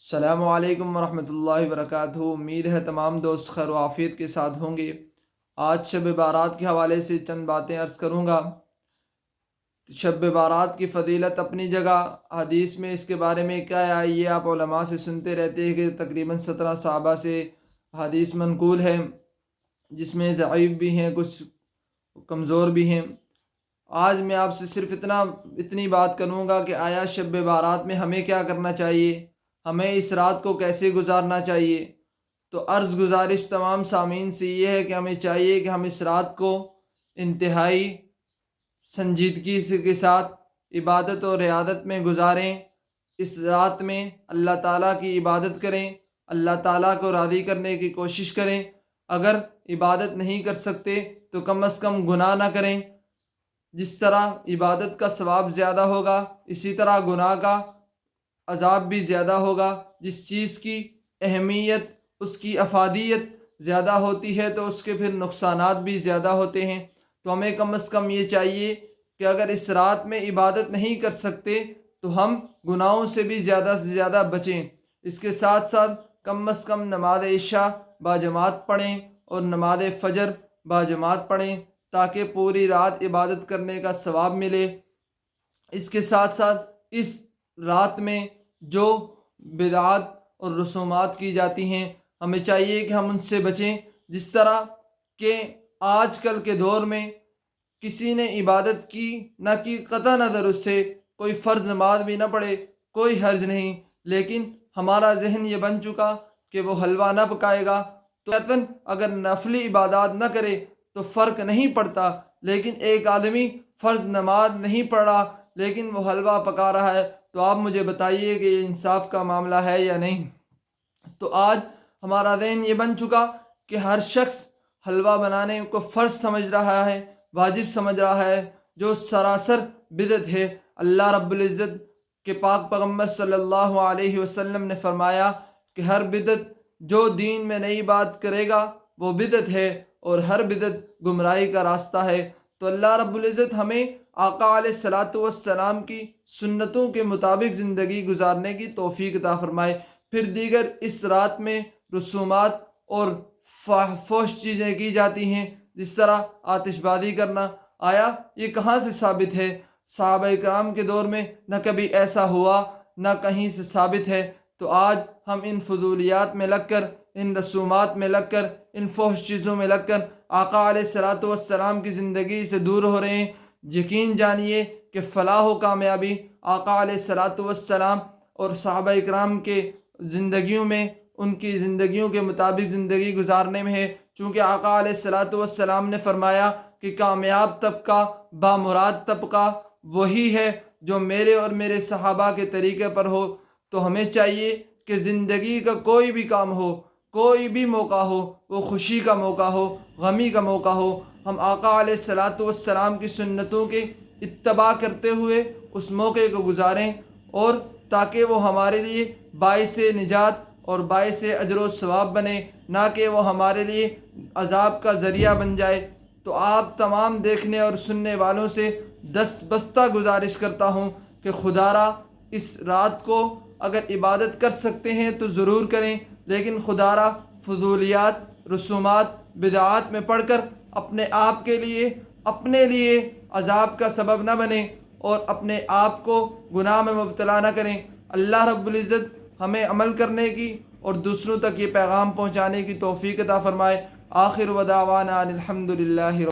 السلام علیکم ورحمۃ اللہ وبرکاتہ۔ امید ہے تمام دوست خیر و عافیت کے ساتھ ہوں گے۔ آج شب بارات کے حوالے سے چند باتیں عرض کروں گا۔ شب بارات کی فضیلت اپنی جگہ، حدیث میں اس کے بارے میں کیا ہے یہ آپ علماء سے سنتے رہتے ہیں کہ تقریباً 17 صحابہ سے حدیث منقول ہے، جس میں ضعیف بھی ہیں، کچھ کمزور بھی ہیں۔ آج میں آپ سے صرف اتنی بات کروں گا کہ آیا شب بارات میں ہمیں کیا کرنا چاہیے، ہمیں اس رات کو کیسے گزارنا چاہیے۔ تو عرض گزارش تمام سامعین سے یہ ہے کہ ہمیں چاہیے کہ ہم اس رات کو انتہائی سنجیدگی کے ساتھ عبادت اور عیادت میں گزاریں۔ اس رات میں اللہ تعالیٰ کی عبادت کریں، اللہ تعالیٰ کو راضی کرنے کی کوشش کریں۔ اگر عبادت نہیں کر سکتے تو کم از کم گناہ نہ کریں۔ جس طرح عبادت کا ثواب زیادہ ہوگا، اسی طرح گناہ کا عذاب بھی زیادہ ہوگا۔ جس چیز کی اہمیت، اس کی افادیت زیادہ ہوتی ہے تو اس کے پھر نقصانات بھی زیادہ ہوتے ہیں۔ تو ہمیں کم از کم یہ چاہیے کہ اگر اس رات میں عبادت نہیں کر سکتے تو ہم گناہوں سے بھی زیادہ سے بچیں۔ اس کے ساتھ ساتھ کم از کم نماز عشاء باجماعت پڑھیں اور نماز فجر باجماعت پڑھیں تاکہ پوری رات عبادت کرنے کا ثواب ملے۔ اس کے ساتھ ساتھ اس رات میں جو بدعات اور رسومات کی جاتی ہیں ہمیں چاہیے کہ ہم ان سے بچیں۔ جس طرح کہ آج کل کے دور میں کسی نے عبادت کی نہ کی، قطع نظر اس سے کوئی فرض نماز بھی نہ پڑھے، کوئی حرج نہیں، لیکن ہمارا ذہن یہ بن چکا کہ وہ حلوہ نہ پکائے گا تو اگر نفلی عبادات نہ کرے تو فرق نہیں پڑتا، لیکن ایک آدمی فرض نماز نہیں پڑھ رہا لیکن وہ حلوہ پکا رہا ہے، تو آپ مجھے بتائیے کہ یہ انصاف کا معاملہ ہے یا نہیں۔ تو آج ہمارا ذہن یہ بن چکا کہ ہر شخص حلوہ بنانے کو فرض سمجھ رہا ہے، واجب سمجھ رہا ہے، جو سراسر بدعت ہے۔ اللہ رب العزت کے پاک پیغمبر صلی اللہ علیہ وسلم نے فرمایا کہ ہر بدعت جو دین میں نئی بات کرے گا وہ بدعت ہے، اور ہر بدعت گمراہی کا راستہ ہے۔ تو اللہ رب العزت ہمیں آقا علیہ الصلاۃ والسلام کی سنتوں کے مطابق زندگی گزارنے کی توفیق عطا فرمائے۔ پھر دیگر اس رات میں رسومات اور فحش چیزیں کی جاتی ہیں، جس طرح آتش بازی کرنا۔ آیا یہ کہاں سے ثابت ہے؟ صحابہ کرام کے دور میں نہ کبھی ایسا ہوا، نہ کہیں سے ثابت ہے۔ تو آج ہم ان فضولیات میں لگ کر، ان رسومات میں لگ کر، ان فحش چیزوں میں لگ کر آقا علیہ الصلاۃ والسلام کی زندگی سے دور ہو رہے ہیں۔ یقین جانیے کہ فلاح و کامیابی آقا علیہ الصلاۃ والسلام اور صحابہ کرام کے زندگیوں میں، ان کی زندگیوں کے مطابق زندگی گزارنے میں ہے۔ چونکہ آقا علیہ الصلاۃ والسلام نے فرمایا کہ کامیاب طبقہ، بامراد طبقہ وہی ہے جو میرے اور میرے صحابہ کے طریقے پر ہو۔ تو ہمیں چاہیے کہ زندگی کا کوئی بھی کام ہو، کوئی بھی موقع ہو، وہ خوشی کا موقع ہو، غمی کا موقع ہو، ہم آقا علیہ الصلاۃ والسلام کی سنتوں کے اتباع کرتے ہوئے اس موقع کو گزاریں، اور تاکہ وہ ہمارے لیے باعث نجات اور باعث اجر و ثواب بنے، نہ کہ وہ ہمارے لیے عذاب کا ذریعہ بن جائے۔ تو آپ تمام دیکھنے اور سننے والوں سے دست بستہ گزارش کرتا ہوں کہ خدا را اس رات کو اگر عبادت کر سکتے ہیں تو ضرور کریں، لیکن خدا را فضولیات، رسومات، بدعات میں پڑھ کر اپنے آپ کے لیے، اپنے لیے عذاب کا سبب نہ بنیں اور اپنے آپ کو گناہ میں مبتلا نہ کریں۔ اللہ رب العزت ہمیں عمل کرنے کی اور دوسروں تک یہ پیغام پہنچانے کی توفیق عطا فرمائے۔ آخر ودعوانا الحمدللہ۔